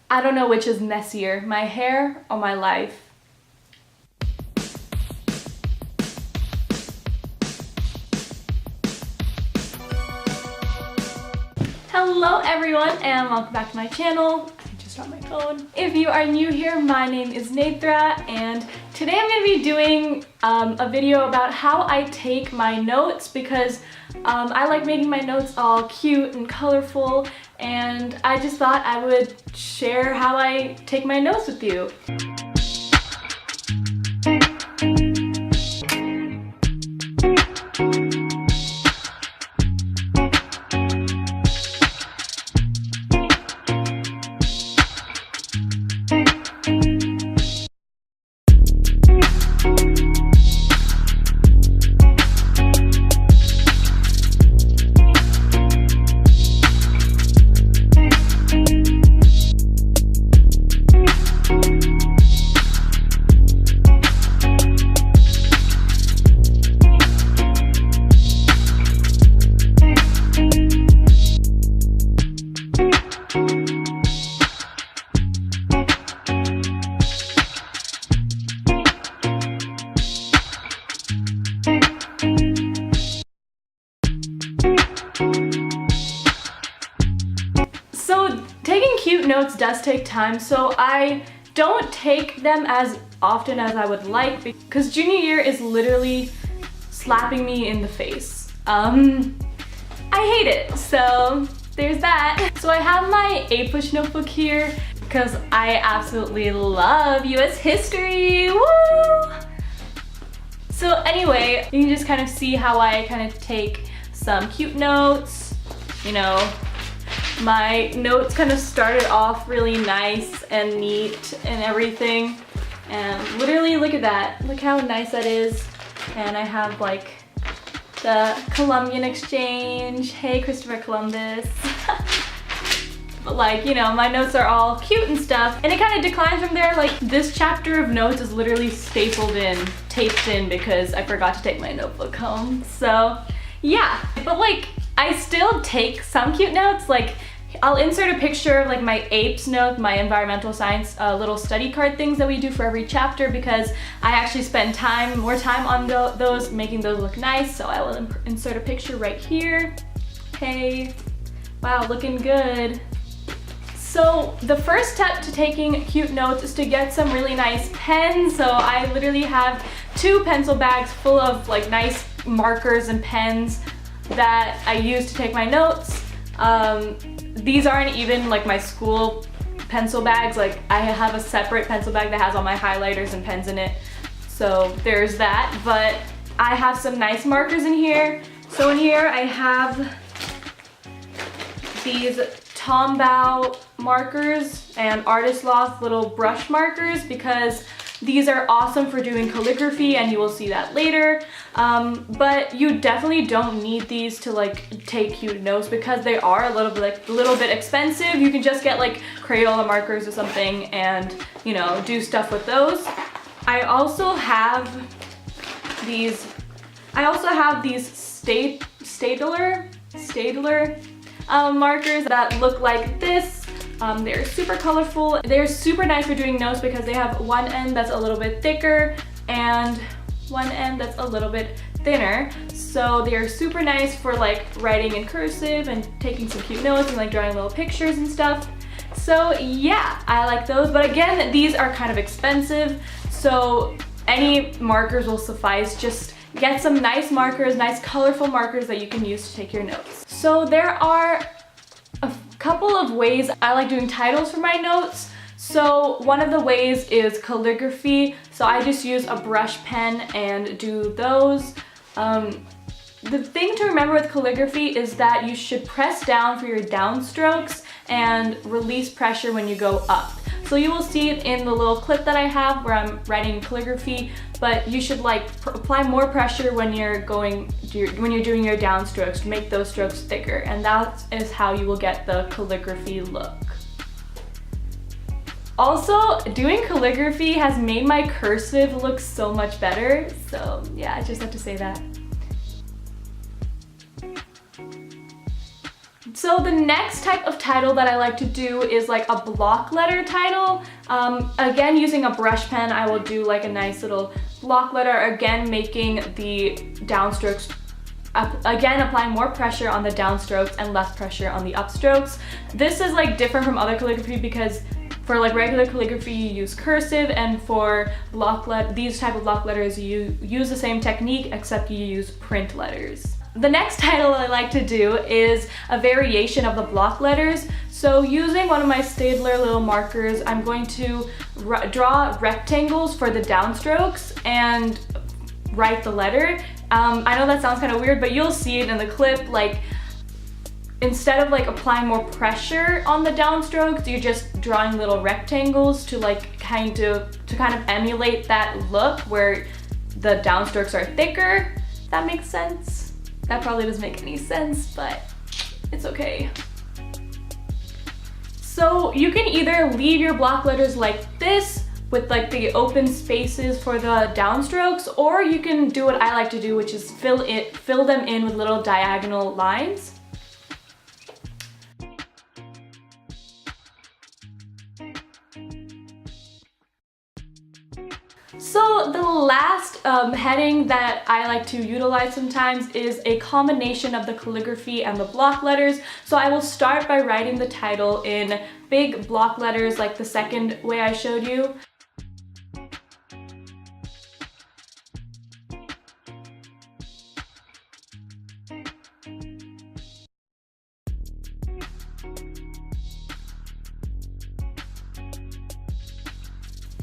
I don't know which is messier, my hair or my life. Hello everyone and welcome back to my channel. I just dropped my phone. If you are new here, my name is Netra and today I'm going to be doing a video about how I take my notes because I like making my notes all cute and colorful, and I just thought I would share how I take my notes with you. So taking cute notes does take time, so I don't take them as often as I would like because junior year is literally slapping me in the face. I hate it, so there's that. So I have my A-push notebook here because I absolutely love US history, woo! So anyway, you can just kind of see how I kind of take some cute notes, you know. My notes kind of started off really nice and neat and everything, and literally look at that, look how nice that is. And I have like the Columbian exchange, hey Christopher Columbus. But like, you know, my notes are all cute and stuff, and it kind of declines from there. Like this chapter of notes is literally stapled in, taped in, because I forgot to take my notebook home. So yeah, but like I still take some cute notes. Like I'll insert a picture of like my APES note, my environmental science little study card things that we do for every chapter, because I actually spend more time on those, making those look nice. So I will insert a picture right here. Hey, wow, looking good. So the first step to taking cute notes is to get some really nice pens. So I literally have 2 pencil bags full of like nice markers and pens that I use to take my notes. These aren't even like my school pencil bags. Like I have a separate pencil bag that has all my highlighters and pens in it. So there's that, but I have some nice markers in here. So in here I have these Tombow markers and Artist Loft little brush markers because these are awesome for doing calligraphy, and you will see that later. But you definitely don't need these to like take cute notes because they are a little bit expensive. You can just get like Crayola markers or something and, you know, do stuff with those. I also have these Staedtler markers that look like this. They're super colorful. They're super nice for doing notes because they have one end that's a little bit thicker and one end that's a little bit thinner. So they're super nice for like writing in cursive and taking some cute notes and like drawing little pictures and stuff. So yeah, I like those. But again, these are kind of expensive, so any markers will suffice. Just get some nice markers, nice colorful markers that you can use to take your notes. So there are a couple of ways I like doing titles for my notes. So one of the ways is calligraphy. So I just use a brush pen and do those. The thing to remember with calligraphy is that you should press down for your downstrokes and release pressure when you go up. So you will see it in the little clip that I have where I'm writing calligraphy, but you should like apply more pressure when you're doing your downstrokes to make those strokes thicker, and that is how you will get the calligraphy look. Also, doing calligraphy has made my cursive look so much better, so yeah, I just have to say that. So So the next type of title that I like to do is like a block letter title. Again, using a brush pen, I will do like a nice little block letter, again making the downstrokes, again applying more pressure on the downstrokes and less pressure on the upstrokes. This is like different from other calligraphy because for like regular calligraphy you use cursive, and for these type of block letters you use the same technique except you use print letters. The next title I like to do is a variation of the block letters. So using one of my Staedtler little markers, I'm going to draw rectangles for the downstrokes and write the letter. I know that sounds kind of weird, but you'll see it in the clip. Like, instead of like applying more pressure on the downstrokes, you're just drawing little rectangles to like kind of emulate that look where the downstrokes are thicker. If that makes sense. That probably doesn't make any sense, but it's okay. So you can either leave your block letters like this with like the open spaces for the downstrokes, or you can do what I like to do, which is fill them in with little diagonal lines. So the last heading that I like to utilize sometimes is a combination of the calligraphy and the block letters. So I will start by writing the title in big block letters like the second way I showed you.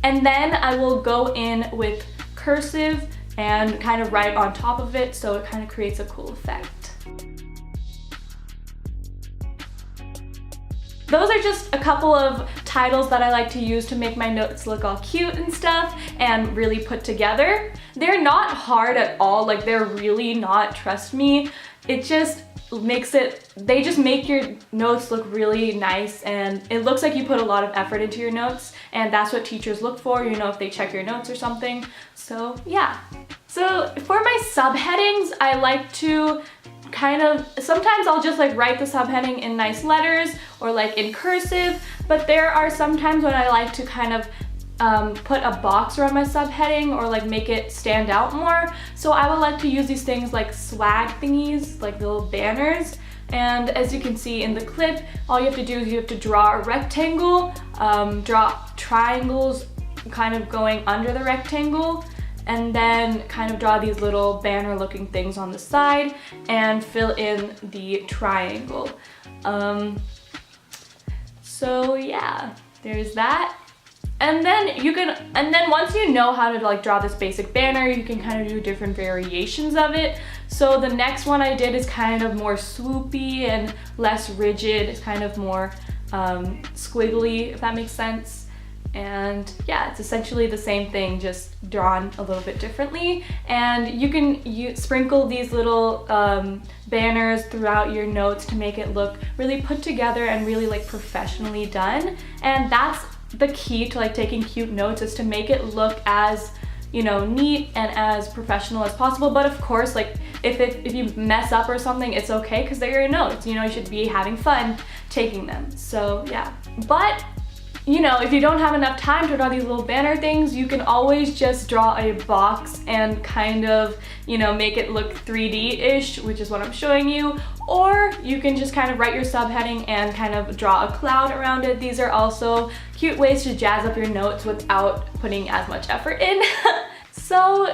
And then I will go in with cursive and kind of write on top of it, so it kind of creates a cool effect. Those are just a couple of titles that I like to use to make my notes look all cute and stuff and really put together. They're not hard at all, like they're really not, trust me. It just they just make your notes look really nice, and it looks like you put a lot of effort into your notes, and that's what teachers look for, you know, if they check your notes or something. So yeah. So for my subheadings, I like to sometimes I'll just like write the subheading in nice letters or like in cursive, but there are some times when I like to kind of put a box around my subheading or like make it stand out more. So I would like to use these things like swag thingies, like little banners. And as you can see in the clip, all you have to do is you have to draw a rectangle, draw triangles kind of going under the rectangle, and then kind of draw these little banner looking things on the side and fill in the triangle. So yeah, there's that. And then once you know how to like draw this basic banner, you can kind of do different variations of it. So the next one I did is kind of more swoopy and less rigid. It's kind of more squiggly, if that makes sense. And yeah, it's essentially the same thing, just drawn a little bit differently. And you can sprinkle these little banners throughout your notes to make it look really put together and really like professionally done. And that's the key to like taking cute notes, is to make it look as, you know, neat and as professional as possible. But of course, like if you mess up or something, it's okay, because they're your notes, you know, you should be having fun taking them. So yeah, but you know, if you don't have enough time to draw these little banner things, you can always just draw a box and kind of, you know, make it look 3D-ish, which is what I'm showing you. Or you can just kind of write your subheading and kind of draw a cloud around it. These are also cute ways to jazz up your notes without putting as much effort in. So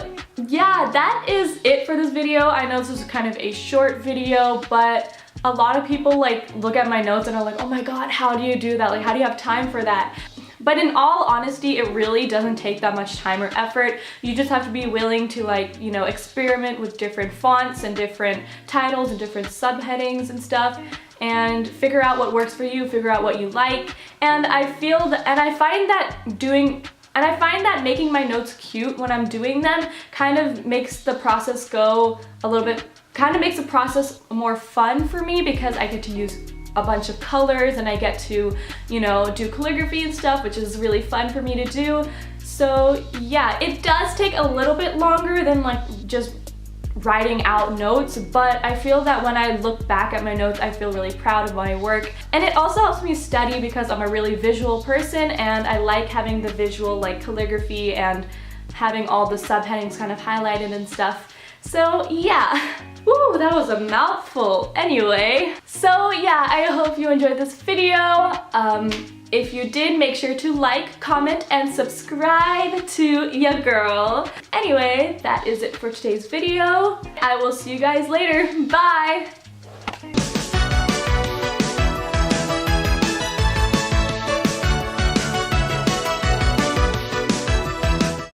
yeah, that is it for this video. I know this is kind of a short video, but a lot of people like look at my notes and are like, oh my god, how do you do that? Like, how do you have time for that? But in all honesty, it really doesn't take that much time or effort. You just have to be willing to like, you know, experiment with different fonts and different titles and different subheadings and stuff, and figure out what works for you, figure out what you like. And I find that making my notes cute when I'm doing them kind of makes the process go a little bit, kind of makes the process more fun for me, because I get to use a bunch of colors and I get to, you know, do calligraphy and stuff, which is really fun for me to do. So yeah, it does take a little bit longer than like just writing out notes, but I feel that when I look back at my notes, I feel really proud of my work. And it also helps me study because I'm a really visual person and I like having the visual like calligraphy and having all the subheadings kind of highlighted and stuff. So yeah, woo, that was a mouthful. Anyway, so yeah, I hope you enjoyed this video. If you did, make sure to like, comment, and subscribe to ya girl. Anyway, that is it for today's video. I will see you guys later. Bye!